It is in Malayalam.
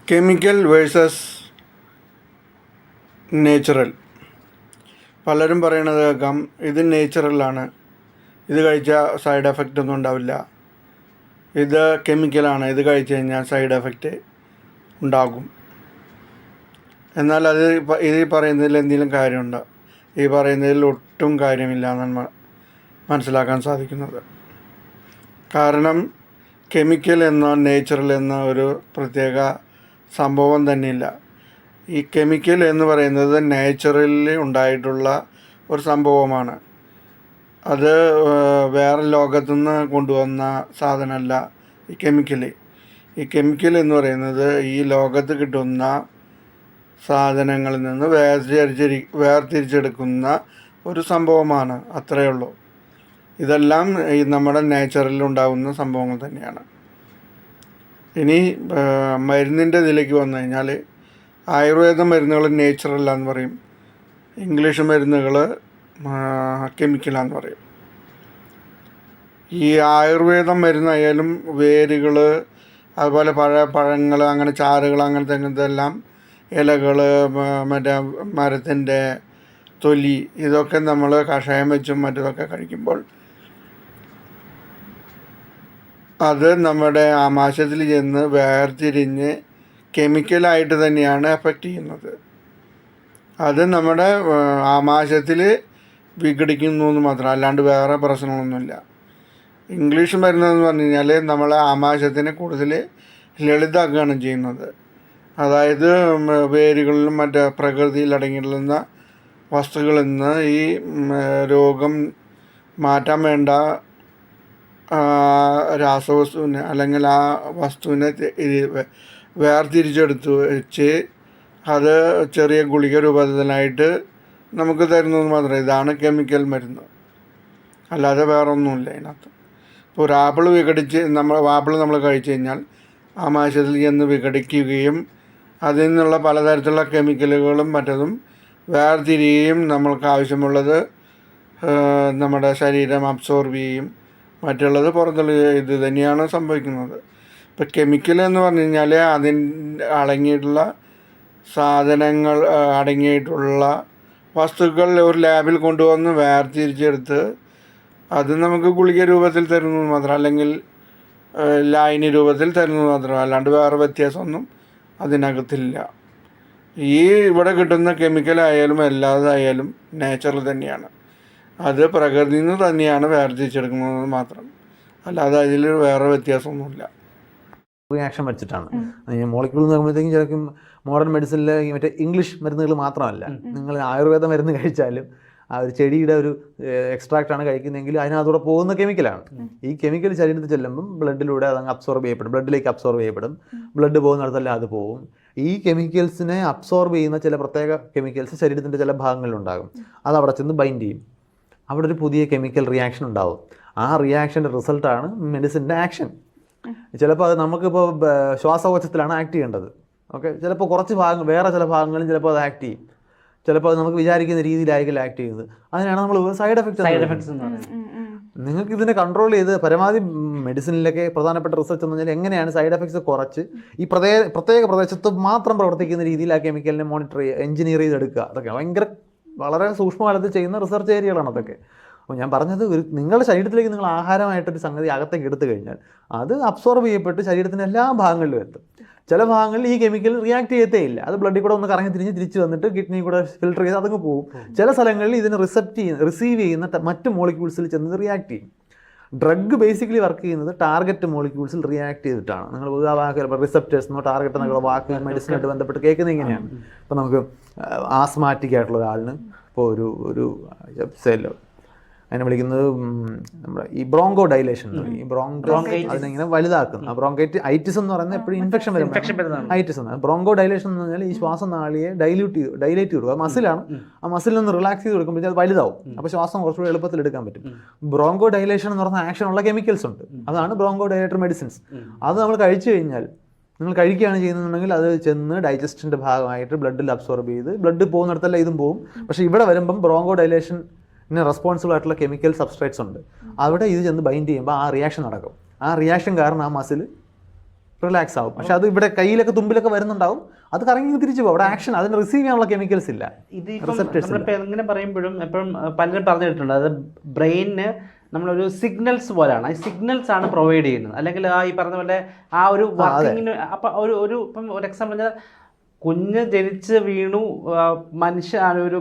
Chemical versus natural. പലരും പറയണത് കേൾക്കാം, ഇത് നേച്ചുറലാണ്, ഇത് കഴിച്ചാൽ സൈഡ് എഫക്റ്റ് ഒന്നും ഉണ്ടാവില്ല, ഇത് കെമിക്കലാണ്, ഇത് കഴിച്ചു കഴിഞ്ഞാൽ സൈഡ് എഫക്റ്റ് ഉണ്ടാകും. എന്നാൽ ഇത് പറയുന്നതിൽ എന്തെങ്കിലും കാര്യമുണ്ടോ? ഈ പറയുന്നതിൽ ഒട്ടും കാര്യമില്ല എന്നാണ് മനസ്സിലാക്കാൻ സാധിക്കുന്നത്. കാരണം കെമിക്കൽ എന്നോ നേച്ചുറൽ എന്ന ഒരു പ്രത്യേക സംഭവം തന്നെയില്ല. ഈ കെമിക്കൽ എന്ന് പറയുന്നത് നേച്ചുറലിൽ ഉണ്ടായിട്ടുള്ള ഒരു സംഭവമാണ്. അത് വേറെ ലോകത്തുനിന്ന് കൊണ്ടുവന്ന സാധനമല്ല ഈ കെമിക്കൽ. ഈ കെമിക്കൽ എന്ന് പറയുന്നത് ഈ ലോകത്ത് കിട്ടുന്ന സാധനങ്ങളിൽ നിന്ന് വേർതിരിച്ചെടുക്കുന്ന ഒരു സംഭവമാണ്. അത്രയേ ഉള്ളൂ. ഇതെല്ലാം ഈ നമ്മുടെ നേച്ചറിൽ ഉണ്ടാകുന്ന സംഭവങ്ങൾ തന്നെയാണ്. ഇനി മരുന്നിൻ്റെ ഇതിലേക്ക് വന്നു കഴിഞ്ഞാൽ ആയുർവേദ മരുന്നുകൾ നേച്ചുറലാന്ന് പറയും, ഇംഗ്ലീഷ് മരുന്നുകൾ കെമിക്കലാന്ന് പറയും. ഈ ആയുർവേദം മരുന്നായാലും വേരുകൾ, അതുപോലെ പഴങ്ങൾ, അങ്ങനെ ചാറുകൾ, അങ്ങനത്തെ എല്ലാം ഇലകൾ, മറ്റേ മരത്തിൻ്റെ തൊലി, ഇതൊക്കെ നമ്മൾ കഷായം വെച്ചും മറ്റതൊക്കെ കഴിക്കുമ്പോൾ അത് നമ്മുടെ ആമാശയത്തിൽ ചെന്ന് വേർതിരിഞ്ഞ് കെമിക്കലായിട്ട് തന്നെയാണ് എഫക്റ്റ് ചെയ്യുന്നത്. അത് നമ്മുടെ ആമാശയത്തിൽ വിഘടിക്കുന്നു എന്ന് മാത്രം, അല്ലാണ്ട് വേറെ പ്രശ്നങ്ങളൊന്നുമില്ല. ഇംഗ്ലീഷ് മരുന്നെന്ന് പറഞ്ഞു കഴിഞ്ഞാൽ നമ്മളെ ആമാശയത്തിനെ കൂടുതൽ ലളിതമാക്കുകയാണ് ചെയ്യുന്നത്. അതായത് വേരുകളിലും മറ്റേ പ്രകൃതിയിൽ അടങ്ങിയിട്ടുള്ള വസ്തുക്കളിൽ നിന്ന് ഈ രോഗം മാറ്റാൻ വേണ്ട രാസവസ്തുവിനെ അല്ലെങ്കിൽ ആ വസ്തുവിനെ വേർതിരിച്ചെടുത്ത് വെച്ച് അത് ചെറിയ ഗുളിക രൂപത്തിലായിട്ട് നമുക്ക് തരുന്നത് മാത്രമേ. ഇതാണ് കെമിക്കൽ മരുന്ന്, അല്ലാതെ വേറെ ഒന്നുമില്ല അതിനകത്ത്. ഇപ്പോൾ ഒരു ആപ്പിൾ നമ്മൾ കഴിച്ചു കഴിഞ്ഞാൽ ആമാശയത്തിൽ ചെന്ന് വിഘടിക്കുകയും അതിൽ നിന്നുള്ള പലതരത്തിലുള്ള കെമിക്കലുകളും മറ്റതും വേർതിരിയുകയും നമ്മൾക്ക് ആവശ്യമുള്ളത് നമ്മുടെ ശരീരം അബ്സോർബ് ചെയ്യും, മറ്റുള്ളത് പുറത്തുള്ളുകയും. ഇത് തന്നെയാണ് സംഭവിക്കുന്നത്. ഇപ്പോൾ കെമിക്കൽ എന്ന് പറഞ്ഞു കഴിഞ്ഞാൽ അടങ്ങിയിട്ടുള്ള സാധനങ്ങൾ അടങ്ങിയിട്ടുള്ള വസ്തുക്കൾ ഒരു ലാബിൽ കൊണ്ടുവന്ന് വേർതിരിച്ചെടുത്ത് അത് നമുക്ക് ഗുളിക രൂപത്തിൽ തരുന്നത് മാത്രം, അല്ലെങ്കിൽ ലായനി രൂപത്തിൽ തരുന്നത് മാത്രം, അല്ലാണ്ട് വേറെ വ്യത്യാസമൊന്നും അതിനകത്തില്ല. ഈ ഇവിടെ കിട്ടുന്ന കെമിക്കലായാലും എല്ലാതായാലും നേച്ചുറൽ തന്നെയാണ്. അത് പ്രകൃതിയിൽ നിന്ന് തന്നെയാണ് വേർതിരിച്ചെടുക്കുന്നത് മാത്രം, അല്ലാതെ അതിൽ വേറെ വ്യത്യാസമൊന്നുമില്ല. റിയാക്ഷൻ വെച്ചിട്ടാണ് മോളിക്യൂൾ എന്ന് പറയുമ്പോഴത്തേക്കും ചിലക്കും മോഡേൺ മെഡിസിനിൽ മറ്റേ ഇംഗ്ലീഷ് മരുന്നുകൾ മാത്രമല്ല, നിങ്ങൾ ആയുർവേദ മരുന്ന് കഴിച്ചാലും ആ ഒരു ചെടിയുടെ ഒരു എക്സ്ട്രാക്റ്റാണ് കഴിക്കുന്നതെങ്കിൽ അതിനകത്തൂടെ പോകുന്ന കെമിക്കലാണ്. ഈ കെമിക്കൽ ശരീരത്തിൽ ചെല്ലുമ്പം ബ്ലഡിലൂടെ അതങ്ങ് അബ്സോർബ് ചെയ്യപ്പെടും, ബ്ലഡിലേക്ക് അബ്സോർബ് ചെയ്യപ്പെടും. ബ്ലഡ് പോകുന്നിടത്തല്ല അത് പോകും. ഈ കെമിക്കൽസിനെ അബ്സോർബ് ചെയ്യുന്ന ചില പ്രത്യേക കെമിക്കൽസ് ശരീരത്തിൻ്റെ ചില ഭാഗങ്ങളിലുണ്ടാകും. അത് അവിടെ ചെന്ന് ബൈൻഡ് ചെയ്യും. അവിടെ ഒരു പുതിയ കെമിക്കൽ റിയാക്ഷൻ ഉണ്ടാവും. ആ റിയാക്ഷൻ്റെ റിസൾട്ടാണ് മെഡിസിൻ്റെ ആക്ഷൻ. ചിലപ്പോൾ അത് നമുക്കിപ്പോൾ ശ്വാസകോശത്തിലാണ് ആക്ട് ചെയ്യേണ്ടത്. ഓക്കെ, ചിലപ്പോൾ കുറച്ച് വേറെ ചില ഭാഗങ്ങളിൽ ചിലപ്പോൾ അത് ആക്ട് ചെയ്യും. ചിലപ്പോൾ അത് നമുക്ക് വിചാരിക്കുന്ന രീതിയിലായിരിക്കും ആക്ട് ചെയ്യുന്നത്. അതിനാണ് നമ്മൾ സൈഡ് എഫക്ട്സ്. നിങ്ങൾക്ക് ഇതിനെ കൺട്രോൾ ചെയ്ത് പരമാവധി മെഡിസിനിലൊക്കെ പ്രധാനപ്പെട്ട റിസർച്ച് എന്ന് പറഞ്ഞാൽ എങ്ങനെയാണ് സൈഡ് എഫക്ട്സ് കുറച്ച് ഈ പ്രത്യേക പ്രദേശത്ത് മാത്രം പ്രവർത്തിക്കുന്ന രീതിയിൽ ആ കെമിക്കലിനെ മോണിറ്റർ ചെയ്യുക, എഞ്ചിനീയർ ചെയ്തെടുക്കുക. അതൊക്കെ വളരെ സൂക്ഷ്മകാലത്ത് ചെയ്യുന്ന റിസർച്ച് ഏരിയകളാണ് അതൊക്കെ. അപ്പോൾ ഞാൻ പറഞ്ഞത്, നിങ്ങളുടെ ശരീരത്തിലേക്ക് നിങ്ങൾ ആഹാരമായിട്ടൊരു സംഗതി അകത്തേക്ക് എടുത്തു കഴിഞ്ഞാൽ അത് അബ്സോർബ് ചെയ്യപ്പെട്ട് ശരീരത്തിൻ്റെ എല്ലാ ഭാഗങ്ങളിലും എത്തും. ചില ഭാഗങ്ങളിൽ ഈ കെമിക്കൽ റിയാക്ട് ചെയ്യത്തേ ഇല്ല. അത് ബ്ലഡിൽ കൂടെ ഒന്ന് കറങ്ങി തിരിച്ച് വന്നിട്ട് കിഡ്നി കൂടെ ഫിൽട്ടർ ചെയ്ത് അതങ്ങ് പോകും. ചില സ്ഥലങ്ങളിൽ ഇതിനെ റിസീവ് ചെയ്യുന്ന മറ്റ് മോളിക്യൂൾസിൽ ചെന്ന് റിയാക്ട് ചെയ്യും. ഡ്രഗ് ബേസിക്കലി വർക്ക് ചെയ്യുന്നത് ടാർഗറ്റ് മോളിക്യൂൾസിൽ റിയാക്ട് ചെയ്തിട്ടാണ്. നിങ്ങൾ ആ വാക്ക് റിസപ്റ്റേഴ്സ് എന്നോ ടാർഗറ്റ് എന്നുള്ള വാക്ക് മെഡിസിനായിട്ട് ബന്ധപ്പെട്ട് കേൾക്കുന്നത് ഇങ്ങനെയാണ്. ഇപ്പോൾ നമുക്ക് ആസ്മാറ്റിക് ആയിട്ടുള്ള ഒരാളിന് ഇപ്പോൾ ഒരു സെല്ലോ അതിനെ വിളിക്കുന്നത് നമ്മുടെ ഈ ബ്രോങ്കോ ഡൈലേഷൻ എന്ന് പറയും. ഈ അതിനെങ്ങനെ വലുതാക്കുന്നു. ആ ബ്രോങ്കൈറ്റിസ് എന്ന് പറയുന്നത് എപ്പോഴും ഇൻഫെക്ഷൻ വരുന്നത് ഐറ്റിസ് എന്ന്. ബ്രോങ്കോ ഡൈലേഷൻ എന്ന് പറഞ്ഞാൽ ഈ ശ്വാസനാളിയെ ഡൈലേറ്റ് ചെയ്ത് കൊടുക്കുക. മസിലാണ്. ആ മസിലിൽ നിന്ന് റിലാക്സ് ചെയ്ത് കൊടുക്കുമ്പോഴത്തേക്ക് അത് വലുതാവും. അപ്പോൾ ശ്വാസം കുറച്ചുകൂടി എളുപ്പത്തിൽ എടുക്കാൻ പറ്റും. ബ്രോങ്കോ ഡൈലേഷൻ എന്ന് പറഞ്ഞ ആക്ഷനുള്ള കെമിക്കൽസ് ഉണ്ട്. അതാണ് ബ്രോങ്കോ ഡൈലേറ്റർ മെഡിസിൻസ്. അത് നമ്മൾ കഴിച്ചു കഴിഞ്ഞാൽ, നിങ്ങൾ കഴിക്കുകയാണ് ചെയ്യുന്നുണ്ടെങ്കിൽ അത് ചെന്ന് ഡൈജസ്റ്റിൻ്റെ ഭാഗമായിട്ട് ബ്ലഡിൽ അബ്സോർബ് ചെയ്ത് ബ്ലഡ് പോകുന്നിടത്തല്ല ഇതും പോകും. പക്ഷേ ഇവിടെ വരുമ്പം ബ്രോങ്കോ ഡൈലേഷൻ റെസ്പോൺസിബിൾ ആയിട്ടുള്ള കെമിക്കൽ സബ്സ്ട്രേറ്റ്സ് ഉണ്ട്. അവിടെ ഇത് ചെന്ന് ബൈൻഡ് ചെയ്യുമ്പോൾ ആ റിയാക്ഷൻ നടക്കും. ആ റിയാക്ഷൻ കാരണം ആ മസിൽ റിലാക്സ് ആവും. പക്ഷെ അത് ഇവിടെ കയ്യിലൊക്കെ തുമ്പിലൊക്കെ വരുന്നുണ്ടാവും, അത് കറങ്ങി തിരിച്ചു പോകും. അവിടെ ആക്ഷൻ, അതിന് റിസീവ് ചെയ്യാനുള്ള കെമിക്കൽസ് ഇല്ല. നമ്മളിപ്പോൾ എങ്ങനെ പറയുമ്പോഴും എപ്പോഴും പലരും പറഞ്ഞു കേട്ടിട്ടുണ്ട്, അത് ബ്രെയിനിന് നമ്മളൊരു സിഗ്നൽസ് പോലെയാണ്, ഈ സിഗ്നൽസ് ആണ് പ്രൊവൈഡ് ചെയ്യുന്നത്. അല്ലെങ്കിൽ ഈ പറഞ്ഞ പോലെ ആ ഒരു വർക്കിങ്ങിന് അപ്പം ഇപ്പം ഒരു എക്സാമ്പിൾ പറഞ്ഞാൽ കുഞ്ഞ് ജനിച്ച് വീണു, മനുഷ്യ ഒരു